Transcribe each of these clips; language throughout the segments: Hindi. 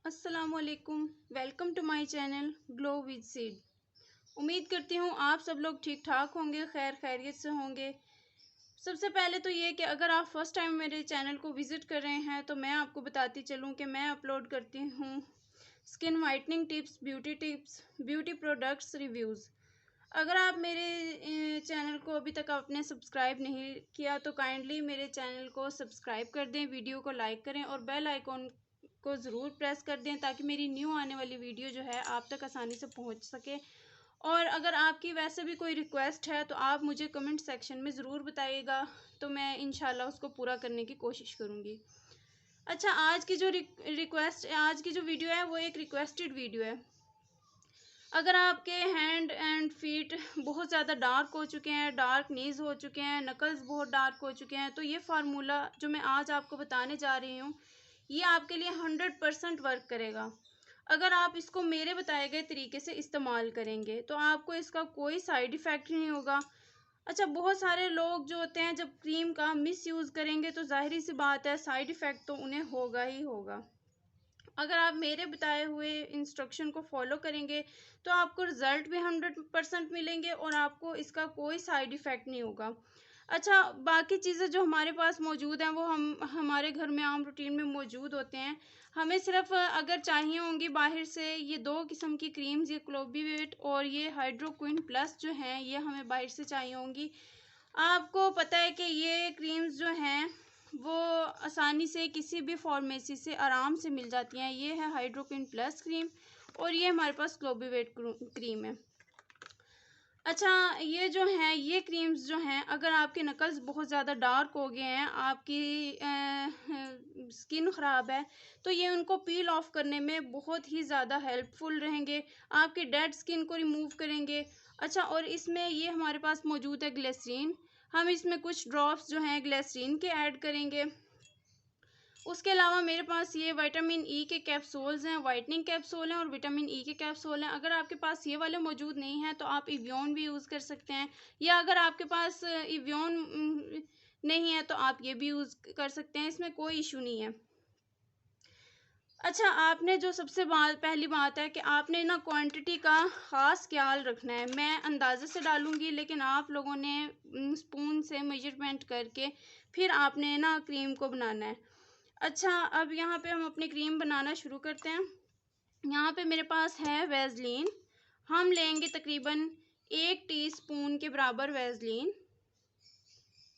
अस्सलामुअलैकुम। Welcome to my channel glow with seed. उम्मीद करती हूँ आप सब लोग ठीक ठाक होंगे, खैर खैरियत से होंगे। सबसे पहले तो ये कि अगर आप फर्स्ट टाइम मेरे चैनल को विज़िट कर रहे हैं तो मैं आपको बताती चलूँ कि मैं अपलोड करती हूँ skin whitening tips, beauty products reviews. अगर आप मेरे चैनल को अभी तक आपने सब्सक्राइब नहीं किया तो काइंडली मेरे चैनल को सब्सक्राइब कर दें, वीडियो को लाइक करें और बेल आइकॉन को ज़रूर प्रेस कर दें ताकि मेरी न्यू आने वाली वीडियो जो है आप तक आसानी से पहुंच सके। और अगर आपकी वैसे भी कोई रिक्वेस्ट है तो आप मुझे कमेंट सेक्शन में ज़रूर बताइएगा, तो मैं इंशाल्लाह उसको पूरा करने की कोशिश करूँगी। अच्छा, आज की जो वीडियो है वो एक रिक्वेस्टेड वीडियो है। अगर आपके हैंड एंड फीट बहुत ज़्यादा डार्क हो चुके हैं, डार्क नीज हो चुके हैं, नकल्स बहुत डार्क हो चुके हैं, तो ये फार्मूला जो मैं आज आपको बताने जा रही हूँ ये आपके लिए 100% वर्क करेगा। अगर आप इसको मेरे बताए गए तरीके से इस्तेमाल करेंगे तो आपको इसका कोई साइड इफ़ेक्ट नहीं होगा। अच्छा, बहुत सारे लोग जो होते हैं जब क्रीम का मिस यूज़ करेंगे तो ज़ाहिर सी बात है साइड इफ़ेक्ट तो उन्हें होगा ही होगा। अगर आप मेरे बताए हुए इंस्ट्रक्शन को फॉलो करेंगे तो आपको रिज़ल्ट भी 100% मिलेंगे और आपको इसका कोई साइड इफ़ेक्ट नहीं होगा। अच्छा, बाकी चीज़ें जो हमारे पास मौजूद हैं वो हम हमारे घर में आम रूटीन में मौजूद होते हैं। हमें सिर्फ अगर चाहिए होंगी बाहर से ये दो किस्म की क्रीम्स, ये क्लोबीवेट और ये हाइड्रोक्विन प्लस जो हैं ये हमें बाहर से चाहिए होंगी। आपको पता है कि ये क्रीम्स जो हैं वो आसानी से किसी भी फार्मेसी से आराम से मिल जाती हैं। ये है हाइड्रोक्विन प्लस क्रीम और ये हमारे पास क्लोबीवेट क्रीम है। अच्छा, ये जो हैं ये क्रीम्स जो हैं अगर आपके नकल्स बहुत ज़्यादा डार्क हो गए हैं, आपकी स्किन ख़राब है, तो ये उनको पील ऑफ करने में बहुत ही ज़्यादा हेल्पफुल रहेंगे, आपकी डेड स्किन को रिमूव करेंगे। अच्छा, और इसमें ये हमारे पास मौजूद है ग्लिसरीन। हम इसमें कुछ ड्रॉप्स जो हैं ग्लिसरीन के ऐड करेंगे। उसके अलावा मेरे पास ये विटामिन ई के कैप्सूल्स हैं, वाइटनिंग कैप्सूल हैं और विटामिन ई के कैप्सूल हैं। अगर आपके पास ये वाले मौजूद नहीं हैं तो आप इवियोन भी यूज़ कर सकते हैं, या अगर आपके पास इवियोन नहीं है तो आप ये भी यूज़ कर सकते हैं, इसमें कोई इशू नहीं है। अच्छा, आपने जो सबसे पहली बात है कि आपने ना क्वांटिटी का ख़ास ख्याल रखना है। मैं अंदाज़े से डालूँगी लेकिन आप लोगों ने स्पून से मेजरमेंट करके फिर आपने ना क्रीम को बनाना है। अच्छा, अब यहाँ पे हम अपनी क्रीम बनाना शुरू करते हैं। यहाँ पे मेरे पास है वैसलीन। हम लेंगे तकरीबन 1 टीस्पून के बराबर वैसलीन।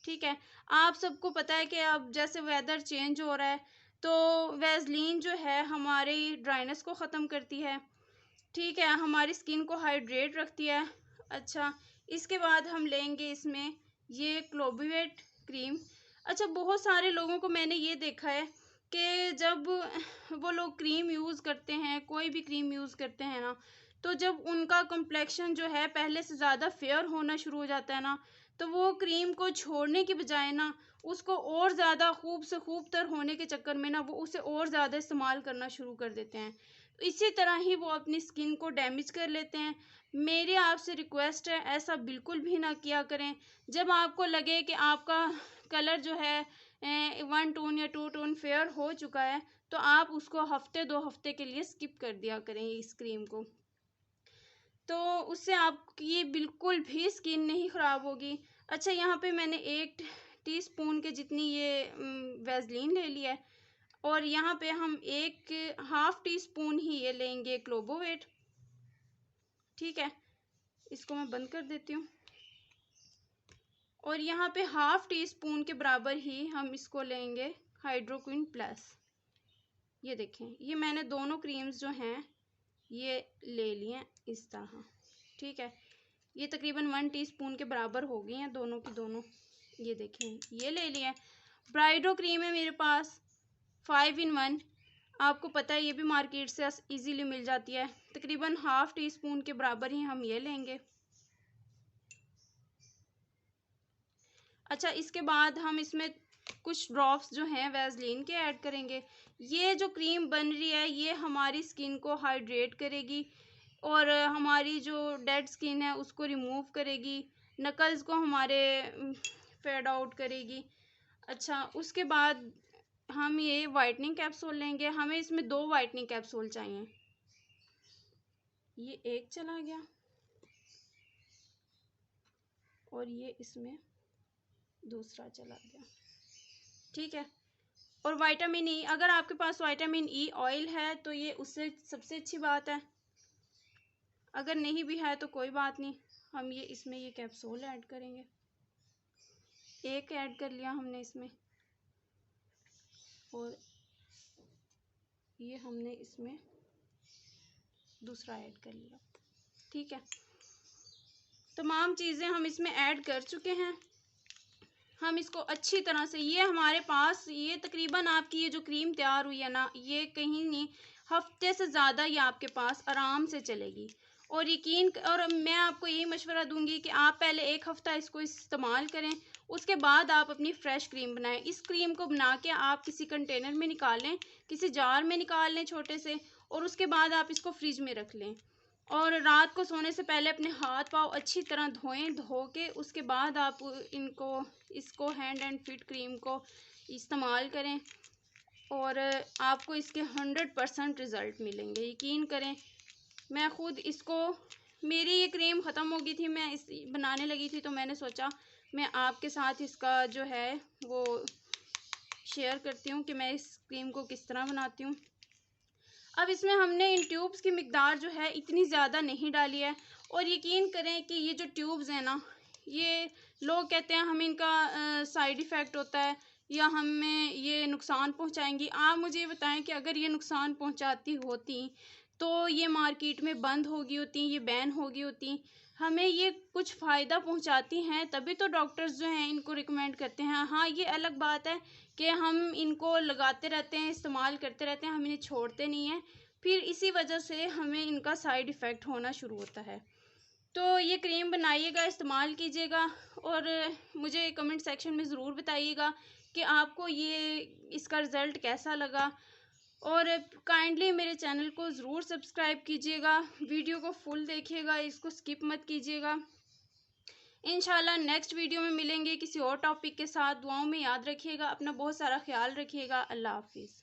ठीक है, आप सबको पता है कि अब जैसे वेदर चेंज हो रहा है तो वैसलीन जो है हमारी ड्राइनेस को ख़त्म करती है। ठीक है, हमारी स्किन को हाइड्रेट रखती है। अच्छा, इसके बाद हम लेंगे इसमें ये क्लोबीवेट क्रीम। अच्छा, बहुत सारे लोगों को मैंने ये देखा है कि जब वो लोग क्रीम यूज़ करते हैं, कोई भी क्रीम यूज़ करते हैं ना, तो जब उनका कम्प्लेक्शन जो है पहले से ज़्यादा फेयर होना शुरू हो जाता है ना, तो वो क्रीम को छोड़ने की बजाय ना उसको और ज़्यादा खूब से खूब तर होने के चक्कर में ना वो उसे और ज़्यादा इस्तेमाल करना शुरू कर देते हैं। इसी तरह ही वो अपनी स्किन को डैमेज कर लेते हैं। मेरी आपसे रिक्वेस्ट है ऐसा बिल्कुल भी ना किया करें। जब आपको लगे कि आपका कलर जो है 1 टोन या 2 टोन फेयर हो चुका है तो आप उसको हफ्ते 2 हफ्ते के लिए स्किप कर दिया करें इस क्रीम को। तो उससे आपकी बिल्कुल भी स्किन नहीं ख़राब होगी। अच्छा, यहाँ पे मैंने 1 टीस्पून के जितनी ये वैसलीन ले लिया है और यहाँ पे हम 1 हाफ़ टी-स्पून ही ये लेंगे क्लोबोवेट। ठीक है, इसको मैं बंद कर देती हूँ। और यहाँ पे हाफ़ टी-स्पून के बराबर ही हम इसको लेंगे हाइड्रोक्विन प्लस। ये देखें, ये मैंने दोनों क्रीम्स जो हैं ये ले लिए हैं इस तरह। ठीक है, ये तकरीबन 1 टीस्पून के बराबर हो गई हैं दोनों की दोनों। ये देखें, ये ले लिया है। ब्राइडो क्रीम है मेरे पास 5 in 1। आपको पता है ये भी मार्केट से इजीली मिल जाती है। तकरीबन हाफ़ टी-स्पून के बराबर ही हम ये लेंगे। अच्छा, इसके बाद हम इसमें कुछ ड्रॉप्स जो हैं वैसलीन के ऐड करेंगे। ये जो क्रीम बन रही है ये हमारी स्किन को हाइड्रेट करेगी और हमारी जो डेड स्किन है उसको रिमूव करेगी, नकल्स को हमारे फेड आउट करेगी। अच्छा, उसके बाद हम ये वाइटनिंग कैप्सूल लेंगे। हमें इसमें 2 वाइटनिंग कैप्सूल चाहिए। ये एक चला गया और ये इसमें दूसरा चला गया, ठीक है। और विटामिन ई, अगर आपके पास विटामिन ई ऑयल है तो ये उससे सबसे अच्छी बात है। अगर नहीं भी है तो कोई बात नहीं, हम ये इसमें ये कैप्सूल ऐड करेंगे। एक ऐड कर लिया हमने इसमें, और ये हमने इसमें दूसरा ऐड कर लिया, ठीक है। तमाम चीज़ें हम इसमें ऐड कर चुके हैं। हम इसको अच्छी तरह से, ये हमारे पास ये तकरीबन आपकी ये जो क्रीम तैयार हुई है ना, ये कहीं नहीं हफ्ते से ज़्यादा ये आपके पास आराम से चलेगी। और यकीन, और मैं आपको यही मशवरा दूंगी कि आप पहले 1 हफ़्ता इसको इस्तेमाल करें, उसके बाद आप अपनी फ़्रेश क्रीम बनाएं। इस क्रीम को बना के आप किसी कंटेनर में निकाल लें, किसी जार में निकाल लें छोटे से, और उसके बाद आप इसको फ्रिज में रख लें। और रात को सोने से पहले अपने हाथ पाँव अच्छी तरह धोएं, धो के उसके बाद आप इसको हैंड एंड फीट क्रीम को इस्तेमाल करें, और आपको इसके 100% रिज़ल्ट मिलेंगे, यकीन करें। मैं ख़ुद इसको, मेरी ये क्रीम ख़त्म हो गई थी, मैं इस बनाने लगी थी, तो मैंने सोचा मैं आपके साथ इसका जो है वो शेयर करती हूँ कि मैं इस क्रीम को किस तरह बनाती हूँ। अब इसमें हमने इन ट्यूब्स की मिकदार जो है इतनी ज़्यादा नहीं डाली है। और यकीन करें कि ये जो ट्यूब्स हैं ना, ये लोग कहते हैं हमें इनका साइड इफ़ेक्ट होता है या हमें ये नुकसान पहुंचाएंगी। आप मुझे ये बताएं कि अगर ये नुकसान पहुंचाती होती तो ये मार्केट में बंद होगी होती, ये बैन होगी होती। हमें ये कुछ फ़ायदा पहुंचाती हैं तभी तो डॉक्टर्स जो हैं इनको रिकमेंड करते हैं। हाँ, ये अलग बात है कि हम इनको लगाते रहते हैं, इस्तेमाल करते रहते हैं, हम इन्हें छोड़ते नहीं हैं, फिर इसी वजह से हमें इनका साइड इफ़ेक्ट होना शुरू होता है। तो ये क्रीम बनाइएगा, इस्तेमाल कीजिएगा, और मुझे कमेंट सेक्शन में ज़रूर बताइएगा कि आपको ये इसका रिज़ल्ट कैसा लगा। और काइंडली मेरे चैनल को ज़रूर सब्सक्राइब कीजिएगा, वीडियो को फुल देखिएगा, इसको स्किप मत कीजिएगा। इंशाल्लाह नेक्स्ट वीडियो में मिलेंगे किसी और टॉपिक के साथ। दुआओं में याद रखिएगा, अपना बहुत सारा ख्याल रखिएगा। अल्लाह हाफिज़।